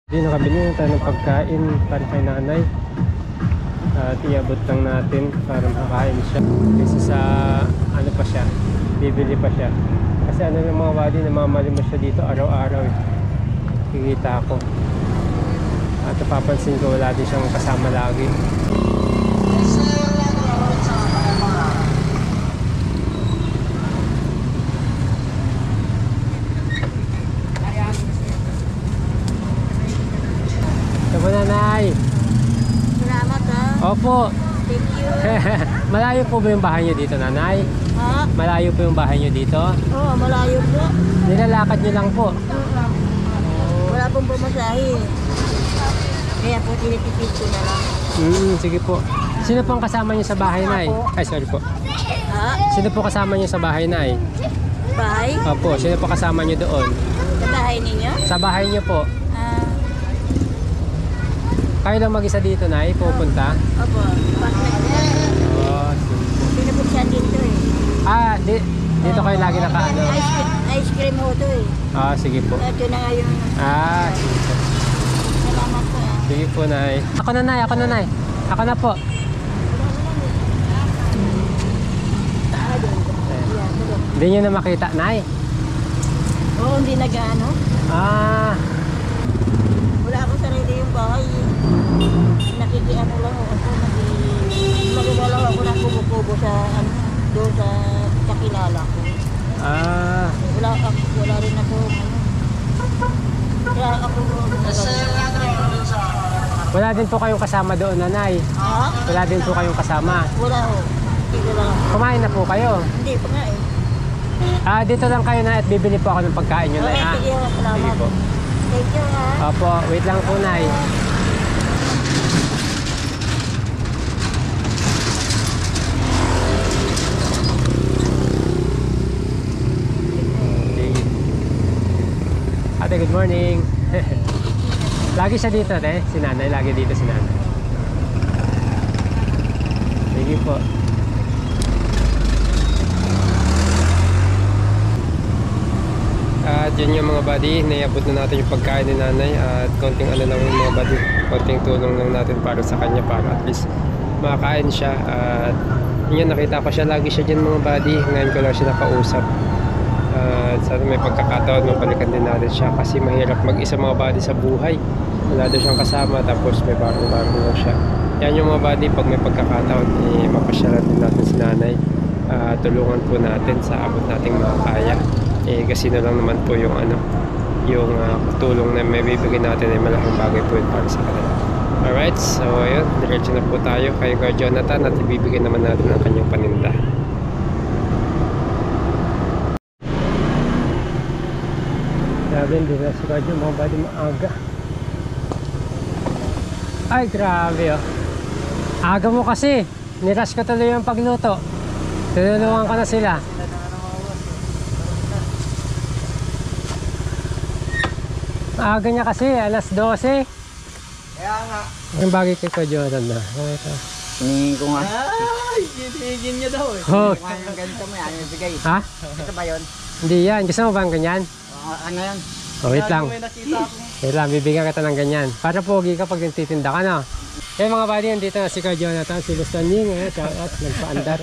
Hindi nakabili na tayo ng pagkain para kay nanay. At iabot lang natin para makakain siya. Kasi sa ano pa siya, bibili pa siya. Kasi ano ng mga buddy, namamalimos siya dito araw-araw eh. Kikita ako. At napapansin ko wala din siyang kasama lagi. Tama nanay. Salamat ha. Opo. Thank you. Malayo po ba yung bahay niyo dito nanay? Ha? Malayo po yung bahay niyo dito? Oo, malayo po. Nilalakad niyo lang po. Wala pong pumasahe. Kaya po tinitipid ko na lang. Sige po. Sino pong kasama niyo sa bahay nay? Ay sorry po. Ha? Sino po kasama niyo sa bahay nay? Bahay? Opo, sino po kasama niyo doon? Sa bahay ninyo? Sa bahay niyo po. Ah, Kayo lang mag-isa dito nay, pupunta? opo. Oh, sige. Pinabuksan dito eh. Dito kayo lagi nakaano. Ice cream ho to eh. Sige po. Ito na nga yung... Sige po. Salamat po ah. Sige po nay. Ako na nay, ako na nay. Ako na po. Hindi niyo na makita nay. Oo, hindi nag-ano. Wala akong sarili yung bahay. Nakikiano lang ako. Magdala ako ng kubo-kubo sa ano, doon sa kakilala ko. Wala rin ako. Kaya ako. Wala din po kayong kasama doon nanay. Ha? Wala din po kayong kasama. Wala ho. Dito lang ako. Kumain na po kayo. Hindi pa nga eh. Dito lang kayo na at bibili po ako ng pagkain nyo nay ha. Sige ho, salamat. Sige po. Thank you ha. Opo, wait lang po nay. Ate, good morning. Lagi siya dito, si nanay. Lagi dito si nanay. Sige po. At yun yung mga buddy, naiabot na natin yung pagkain ni nanay. At konting ano lang yung mga buddy, konting tulong lang natin para sa kanya, para at least makakain siya. At yun, nakita ko siya, lagi siya dyan mga buddy. Ngayon ko lang siya nakausap. At sana may pagkakataon, mapalikan din natin siya kasi mahirap mag-isa mga buddy sa buhay. Wala doon siyang kasama, tapos may barong-barong lang siya. Yan yung mga buddy, pag may pagkakataon, mapasyalan din natin si nanay. Tulungan po natin sa abot nating makakaya. Kasi na lang naman po yung yung tulong na may bibigyan natin ay malaking bagay po yun para sa kanila. Alright, so ayun, diretso na po tayo kay Kuya Jonathan at ibibigyan naman natin ang kanyang paninda. Grabe, hindi na si Kuya mga body maaga. Ay, grabe oh. Aga mo kasi, nirush ko tuloy yung pagluto. Tinulungan ko na sila. Aga niya kasi, alas 12. Kaya nga. Yung bagay kay Kuya Jonathan na. Hiningin ko nga. Ay, hiningin niya daw eh. Oh. Yung ganito mo yan, ibigay. Ha? Ito ba yun? Hindi yan. Gusto mo ba ang ganyan? Ano yun? Wait lang. May nakita ako. Wait lang, bibigyan kita ng ganyan. Para pogi ka pag nagtitinda ka na. Mga buddy, dito na si Kuya Jonathan, si Lustaning, shout out, nagpaandar.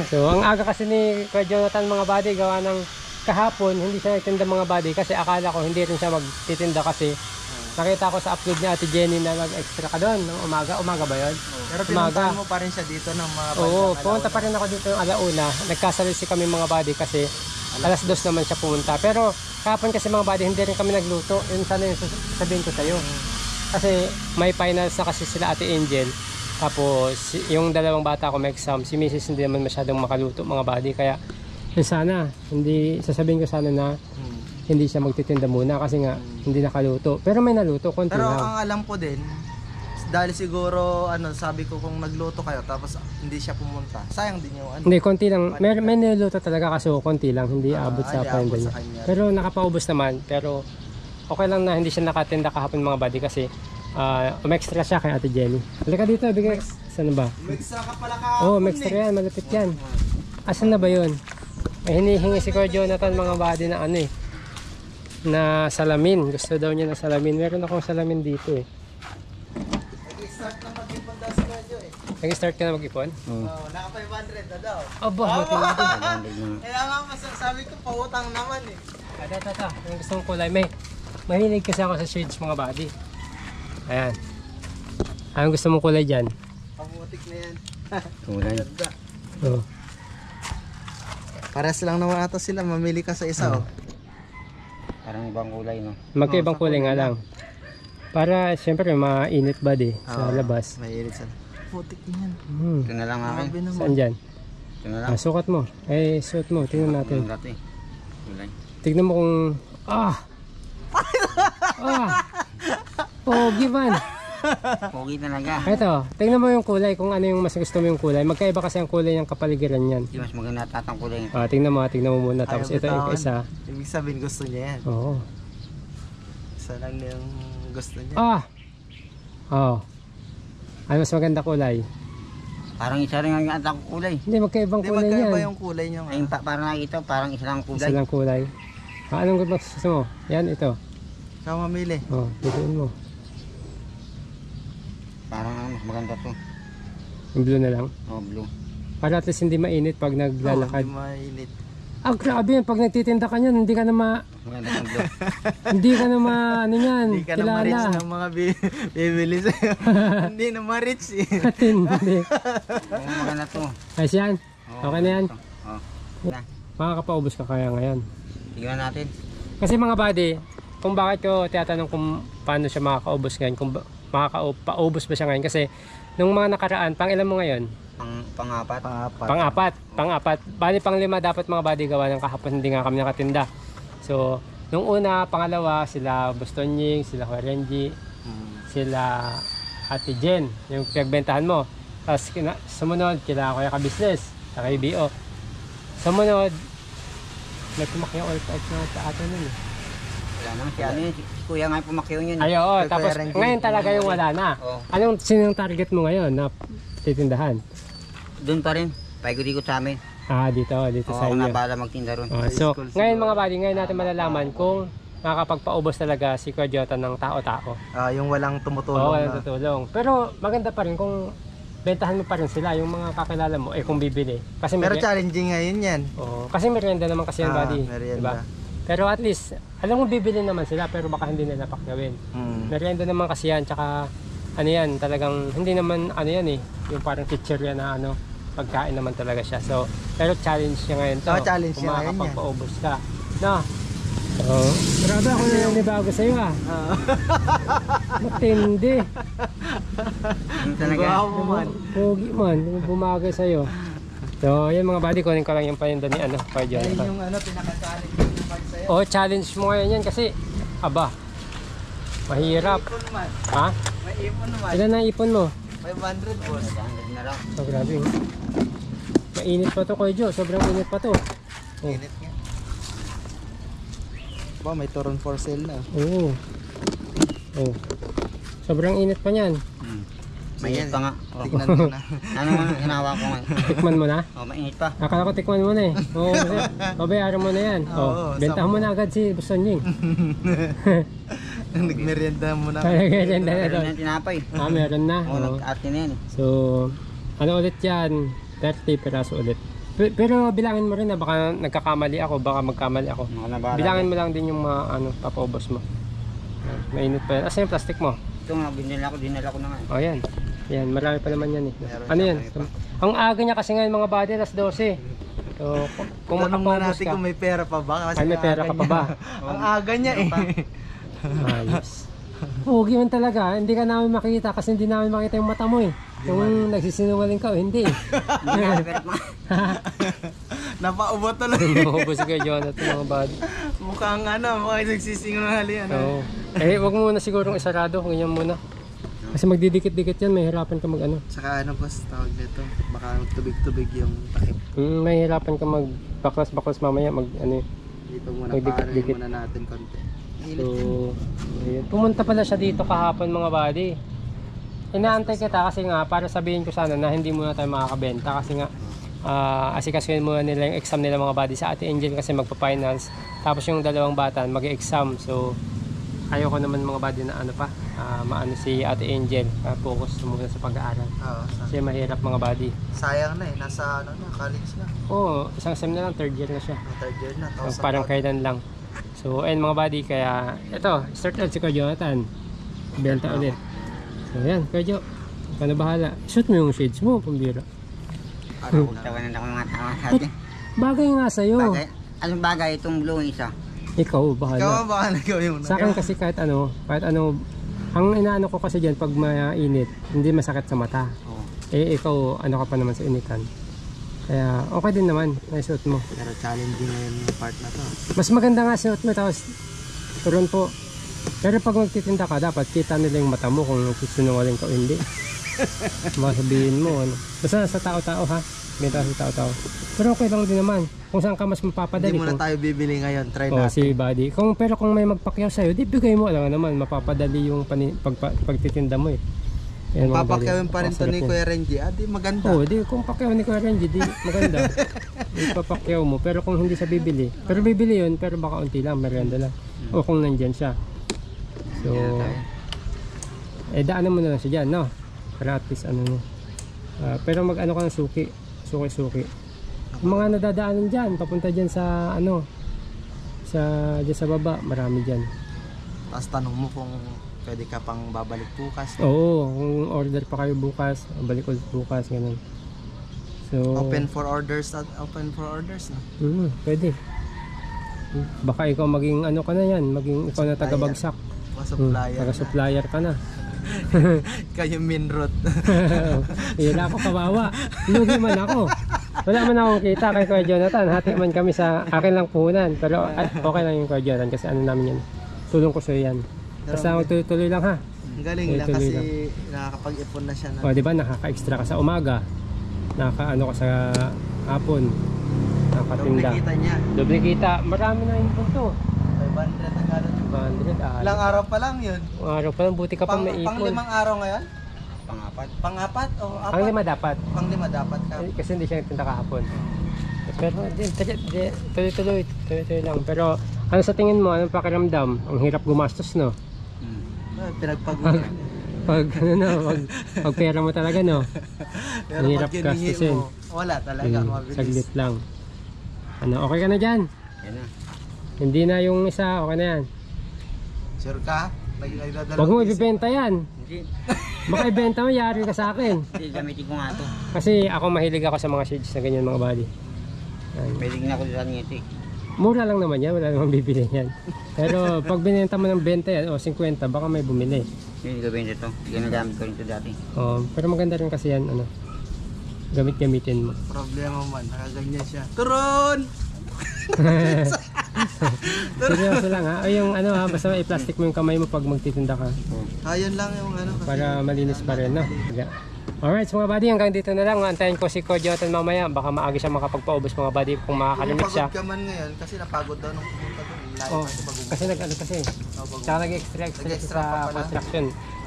So, ang aga kasi ni Kuya Jonathan mga buddy, gawa ng kahapon, hindi siya nagtinda mga buddy kasi akala ko hindi rin siya magtitinda kasi nakita ko sa upload niya Ate Jenny na nag-extra ka doon ng umaga. Umaga ba yun? Pero pinuntahan mo pa rin siya dito ng mga Oo, pumunta pa rin ako dito ng alauna. Nagkasalisi kami mga buddy kasi alas 2 naman siya pumunta. Pero kahapon kasi mga buddy, hindi rin kami nagluto. Yun sana yung sabihin ko sa'yo. Kasi may finals na kasi sila Ate Angel. Tapos yung dalawang bata ko may exam. Si Mrs. hindi naman masyadong makaluto mga buddy. Kaya yun sana, hindi, sasabihin ko sana na hindi siya magtitinda muna kasi nga hindi nakaluto. Pero may naluto, konti Pero lang. ang alam ko din, dahil siguro sabi ko kung nagluto kayo tapos hindi siya pumunta, sayang din yung Hindi, konti lang. May niluto talaga kaso konti lang, hindi abot sa panda niya. Pero nakapaubos naman, pero okay lang na hindi siya nakatinda kahapon mga buddy kasi umextra siya kay Ate Jenny. Halika dito, bigay. Saan ba? Umextra ka pala kahapon. Oo, umextra yan, malapit yan. Asan na ba yun? May hinihingi si Kuya Jonathan mga buddy na na salamin. Gusto daw niya na salamin. Meron akong salamin dito eh. Nag-start na mag-ipon daw si Radyo eh. Nag-start ka na mag-ipon? Oo, naka 500 na daw. Aba, matindi. Kaya nga masasabi ko, pautang naman eh. Tata. Ang gusto mong kulay. Mahilig kasi ako sa shades mga buddy. Ayan. Anong gusto mong kulay dyan? Pamutik na yan. Kulay. Ganda. Oh. Pares lang naman ata sila, mamili ka sa isa oh. Parang ibang kulay, no? Magkaibang sa kulay nga kulay lang. Para siyempre mainit ba di sa Oo, labas. Mahilig sa putik niyan. Hmm. Ito na lang akin. Grabe naman. Saan dyan? Ito na lang. Sukat mo. Suot mo. Tingnan natin. Ang dati. Kulay. Tignan mo kung... Pogi man. Pogi talaga. Ito, tingnan mo yung kulay kung ano yung mas gusto mo yung kulay. Magkaiba kasi ang kulay ng kapaligiran yan. Di mas maganda tatang kulay. Tingnan mo muna. Tapos Ayaw ito yung bitawan. isa. Ibig sabihin gusto niya yan. Oo. Isa lang yung gusto niya. Oo. Ano mas maganda kulay? Parang isa rin ang atang kulay. Hindi, magkaibang Hindi kulay magkaiba yan. yung kulay niya. Ayun pa, parang nakikita, parang isa lang kulay. Isa lang kulay. Anong gusto mo? Yan, ito. Ikaw mamili. Piliin mo. Parang mas maganda to. Yung blue na lang. Oh, blue. Para at least hindi mainit pag naglalakad. Hindi mainit. Grabe yan. Pag nagtitinda ka niyan, hindi ka na Maganda tong blue. hindi ka na ano yan, Hindi ka na ma-rich ng mga bibili sa'yo. Hindi na ma-rich eh. Hindi. Oo, maganda to. Ayos yan. Oo, Okay na yan. Oh. Na. Makakapaubos ka kaya ngayon. Tignan natin. Kasi mga buddy, kung bakit ko tinatanong kung paano siya makakaubos ngayon, kung makakapaubos ba siya ngayon. Kasi nung mga nakaraan, pang ilan mo ngayon? Pang-apat. Pang-apat. Bali pang-lima dapat mga buddy gawa ng kahapon, hindi nga kami nakatinda. So, nung una, pangalawa, sila Bostonying, sila Renji, sila Ate Jen, yung pinagbentahan mo. Tapos sumunod, kila Kuya Ka-Business, sa KBO. Sumunod, may pumakyaw ulit na ata nun eh. Wala naman si ano yun. Si Kuya nga yung pumakyaw yun. Ay, oo. Kay Tapos Kuya Renji. ngayon talaga yung wala na. Oo. Sinong target mo ngayon na titindahan? Doon pa rin. Paikot-ikot sa amin. Dito Oo, sa ako na inyo. bahala magtinda ron. So, School ngayon siguro. mga buddy, ngayon natin malalaman kung makakapagpaubos talaga si Kuya Jota ng tao-tao. Yung walang tumutulong Oo, na. walang tutulong. Pero maganda pa rin kung bentahan mo pa rin sila, yung mga kakilala mo, kung bibili. Kasi Pero challenging ngayon yan. kasi merienda naman kasi yung buddy. Merienda. Diba? Pero at least, alam mo bibili naman sila, pero baka hindi nila pakyawin. Merienda naman kasi yan, tsaka ano yan, talagang hindi naman ano yan yung parang chichirya na pagkain naman talaga siya. So, pero challenge niya ngayon to. Challenge kung niya ngayon yan. makakapagpaubos ka. No? Grabe ako na yung bago sa'yo Matindi. Ano talaga? Wow man. Pogi man, bumagay sa'yo. So, yan mga buddy, kunin ko lang yung paninda ni Kuya Ayun Jonathan. yung pinaka-challenging na part sa'yo. Challenge mo ngayon yan kasi, mahirap. May ipon man. Ha? May ipon man. Ilan na ipon mo? 500 boss. Na lang. Grabe. Mainit pa to, Kuya Jo. Sobrang init pa to. Init nga. May turon for sale na. Oo. Sobrang init pa niyan. Mainit pa nga. Tignan mo na. Ano nga, hinawa ko nga. Tikman mo na. Mainit pa. Akala ko tikman mo na Oo, kasi babayaran mo na yan. Oo, Bentahan mo na agad si Bustonying. Nagmerienda mo na. Talaga na Meron doon. na yung tinapay. Meron na. Oo, nag-arte na yan eh. So, ano ulit yan? 30 piraso ulit. Pero bilangin mo rin na baka nagkakamali ako, baka magkamali ako. Ako na bahala. Bilangin mo lang din yung mga papaubos mo. Mainit pa yan. Asa yung plastic mo? Ito nga, dinala ko na nga. Yan. Yan, marami pa naman yan Meron Ano siya, yan? may pa. Ang aga niya kasi ngayon mga buddy, alas 12. So, kung Tanong mo makapaubos natin ka. kung may pera pa ba? Kasi Ay, may pera ka pa ba? Ang aga niya eh. Ayos. Pugi man talaga. Hindi ka namin makita kasi hindi namin makita yung mata mo eh. Kung nagsisinungaling ka o hindi. Hindi nga, pero Napaubo tuloy. Maubos ka, Jonathan, mga buddy. Mukhang mukhang nagsisinungaling Oo. Wag mo muna sigurong isarado. Ganyan muna. Kasi magdidikit-dikit yan. Mahirapan ka mag Saka boss, tawag nito. Baka tubig-tubig yung takip. Mahirapan ka mag baklas mamaya. Dito muna, Magdikit-dikit. paano muna natin konti. So, ayun. Pumunta pala siya dito kahapon mga buddy. Inaantay kita kasi nga para sabihin ko sana na hindi muna tayo makakabenta kasi nga asikasuhin muna nila yung exam nila mga buddy sa Ate Angel kasi magpa-finals. Tapos yung dalawang bata mag-exam. So ayoko naman mga buddy na ano pa, maano si Ate Angel, focus muna sa pag-aaral. Oo, Kasi mahirap mga buddy. sayang na eh, nasa ano na, college na. Oo, isang sem na lang, third year na siya. Third year na, So, tapos parang kailan lang. So, ayun mga buddy, kaya ito, start ulit si Kuya Jonathan. Benta ulit. So, ayan, Kuya Jo, ikaw na bahala. Shoot mo yung shades mo, pambira. Tawanan ako mga tao sa atin. Bagay nga sa'yo. Bagay. Anong bagay itong blue isa? Ikaw, bahala. ikaw ang baka nagawin mo na. Sa akin kasi kahit ano, ang inaano ko kasi dyan pag mainit, hindi masakit sa mata. Oo. Eh, ikaw, ano ka pa naman sa initan. Kaya, okay din naman, naisuot mo. Pero challenging na yung part na to. Mas maganda nga suot mo, tapos turon po. Pero pag magtitinda ka, dapat kita nila yung mata mo kung sinungaling ka o hindi. Masabihin mo, ano. Basta sa tao-tao ha. Benta sa tao-tao. Pero okay lang din naman. Kung saan ka mas mapapadali. Hindi muna tayo bibili ngayon, try natin. Si buddy. Pero kung may magpakyaw sa'yo, di bigay mo. Alam naman, mapapadali yung pagtitinda mo eh. Ayan, mga Papakyawin buddy. pa rin to ni Masarap yan. Kuya Renji, di maganda. Oo, di kung pakyaw ni Kuya Renji, di maganda. Ipapakyaw mo, pero kung hindi siya bibili. Pero bibili yun, pero baka unti lang, merienda lang. O kung nandyan siya. So, daanan mo na lang siya dyan, no? Para at least ano mo. Pero mag-ano ka ng suki. Suki-suki. Yung mga nadadaanan dyan, papunta dyan sa ano, dyan sa baba, marami dyan. Tapos tanong mo kung pwede ka pang babalik bukas. Oo, kung order pa kayo bukas, balik ulit bukas, ganun. So, Open for orders na. Pwede. Baka ikaw maging ano ka na yan, maging ikaw na tagabagsak. Supplier. Taga-supplier ka na. Kayo main road. Hila ako kawawa. Lugi man ako. Wala man akong kita kay Kuya Jonathan. Hati man kami sa akin lang puhunan. Pero okay lang yung Kuya Jonathan kasi ano namin yan. Tulong ko sa'yo yan. Basta tuloy lang ha. Ang galing lang Tuloy kasi lang. nakakapag-ipon na siya na. O diba nakaka-extra ka sa umaga. Nakaka-ano ka sa hapon. Nakakatinda. Doble kita niya. Doble kita. Marami na yung punto. 500 ang gano'n. 500 Ilang araw pa lang yun. araw pa lang. Buti ka pa may Pang ipon. 5 araw ngayon? Pangapat. Pang-apat o apat? Ang 5 dapat. Pang-5 dapat ka. Kasi hindi siya nagtinda kahapon. Pero tuloy-tuloy lang. Pero ano sa tingin mo? Anong pakiramdam? Ang hirap gumastos, no? Pinagpag Pag pera mo talaga, no? Pero Ang hirap pag hinihingi gastusin. mo, wala talaga, mabilis. Saglit lang. Ano, okay ka na dyan? Yan na. Hindi na yung isa, okay na yan. Sure ka? Nagdadalawang Huwag mo isip. ibibenta yan. Hindi. Baka ibenta mo, yari ka sa akin. Hindi, gamitin ko nga ito. Kasi ako mahilig ako sa mga shades na ganyan mga body. Yan. Pwede na ako dyan ito eh. Mura lang naman yan, wala namang bibili yan. Pero pag binenta mo ng 20 yan, o 50, baka may bumili. Hindi ko gawin ito. Ginagamit ko rin ito dati. Pero maganda rin kasi yan, ano, gamitin mo. Problema man, nakaganyan siya. Turon! Seryoso lang ha. O yung ano ha, basta i-plastic mo yung kamay mo pag magtitinda ka. Ayun lang yung ano. Kasi Para malinis pa rin, no? Yeah. Alright, so mga buddy, hanggang dito na lang. Antayin ko si Kuya Jonathan mamaya. Baka maaga siya makapagpaubos mga buddy kung makakalimit siya. pagod ka man ngayon kasi napagod daw nung pumunta doon. Layo Oh, kasi bago. kasi nag-ano kasi. Bago. Tsaka nag-extra Nag-extra pa sa pala. construction.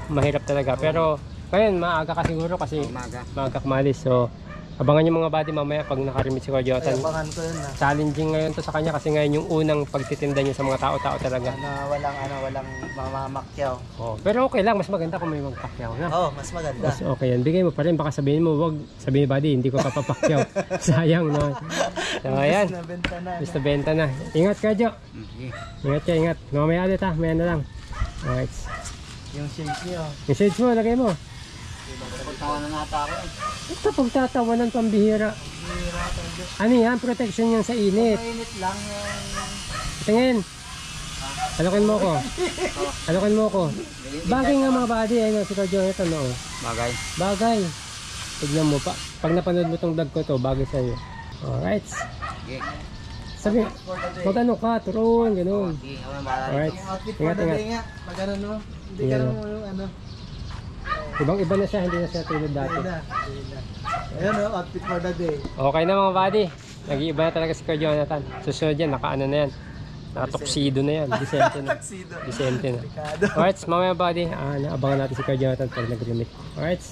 Mahirap talaga. Pero ngayon, maaga ka siguro kasi Umaga. maaga kumalis. So, abangan yung mga buddy mamaya pag nakarimit si Kuya Ay, Jonathan. abangan ko yun na. Challenging ngayon to sa kanya kasi ngayon yung unang pagtitinda niya sa mga tao-tao talaga. Walang mamamakyaw. Oh, pero okay lang, mas maganda kung may magpakyaw na. Oh, mas maganda. Mas okay yan. Bigay mo pa rin. Baka sabihin mo, wag sabihin ni buddy, hindi ko papapakyaw. Sayang, no? So, ayan. Nabenta na. Basta benta na. Ingat ka, Jo. Sige. Ingat ka, ingat. Mamaya ulit ha. Maya na lang. Alright. Yung shades niyo. Yung shades mo, lagay mo. Pagtawa na nata ako eh. Ito, pagtatawanan pambihira. Ano yan? Protection yan sa init. Mainit lang yung... Tingin. Alokin mo ko. Alokin mo ko. Bagay nga mga buddy. Ayun, si Kuya Jonathan, no? Bagay. Bagay. Tignan mo pa. Pag napanood mo tong vlog ko to, bagay sa'yo. Alright. Sige. Sabi, magano ka, turon, ganun. Sige, ako na bahala dito. Alright. Yung outfit for Ingat, the ingat. day nga. Pag ano no? Hindi ka Yeah. naman yung ano. Ibang iba na siya, hindi na siya tulad dati. Ayun na. Ayun no, outfit for the day. Okay na mga buddy. Nag-iiba na talaga si Kuya Jonathan. Susunod yan, naka-ano na yan. Naka-tuxedo na yan. Decente na. Tuxedo. Decente na. Delikado. Alright, mamaya buddy. Naabangan natin si Kuya Jonathan pag nag-remit. Alright.